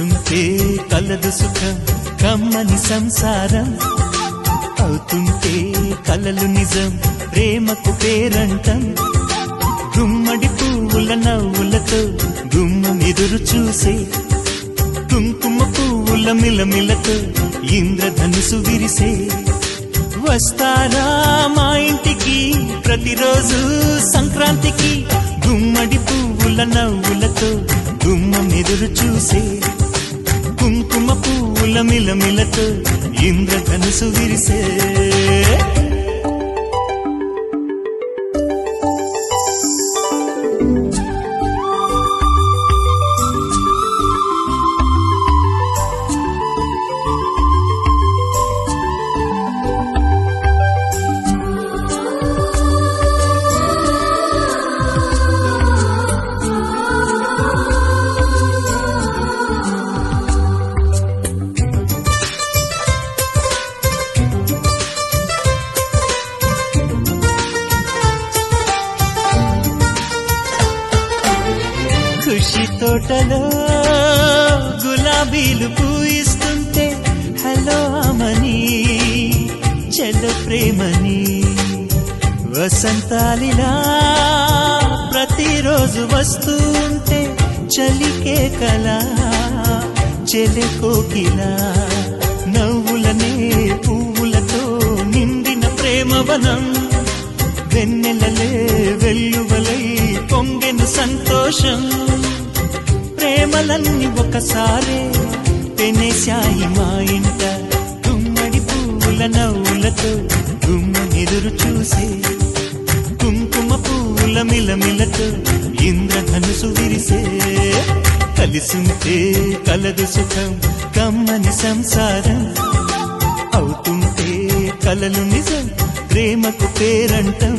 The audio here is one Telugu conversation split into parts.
కలిసుంటే కలదు సుఖం కమ్మని సంసారం అవుతుంటే కలలు నిజం ప్రేమకు పేరంటం గుమ్మడి పువ్వుల నవ్వులతో గుమ్మం ఎదురు చూసే కుంకుమ పువ్వుల మిలమిలతో ఇంద్రధనుసు విరిసే వస్తారా మా ఇంటికి ప్రతిరోజు సంక్రాంతికి గుమ్మడి పువ్వుల నవ్వులతో గుమ్మం ఎదురు చూసే కుంకుమ పువ్వుల మిలమిలతో ఇంద్రధనుసు విరిసే ఖుషి తోటలో గులాబీలు పూయిస్తుంటే హలో అమని చెల్ల ప్రేమని వసంతాలిలా ప్రతిరోజు వస్తూ ఉంటే చలికే కలా చెలె కోకిలా నవ్వులనే పువ్వులతో నిండిన ప్రేమవనం వెన్నెలలే వెల్లువలై పొంగెను సంతోషం ప్రేమలన్నీ ఒకసారే పెనేశాయి మా ఇంట గుమ్మడి పువ్వుల నవ్వులతో గుమ్మనెదురు చూసే కుంకుమ పువ్వుల మిలమిలతో ఇంద్రధనుసు విరిసే కలిసుంటే కలదు సుఖం కమ్మని సంసారం అవుతుంటే కలలు నిజం ప్రేమకు పేరంటం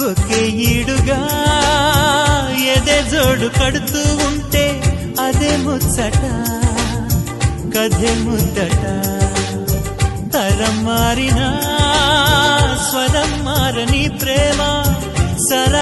ఒకే ఈడుగా ఎదే జోడు కడుతూ ఉంటే అదే ముచ్చట కథే ముద్దట తరం మారినా స్వరం మారని ప్రేమ సర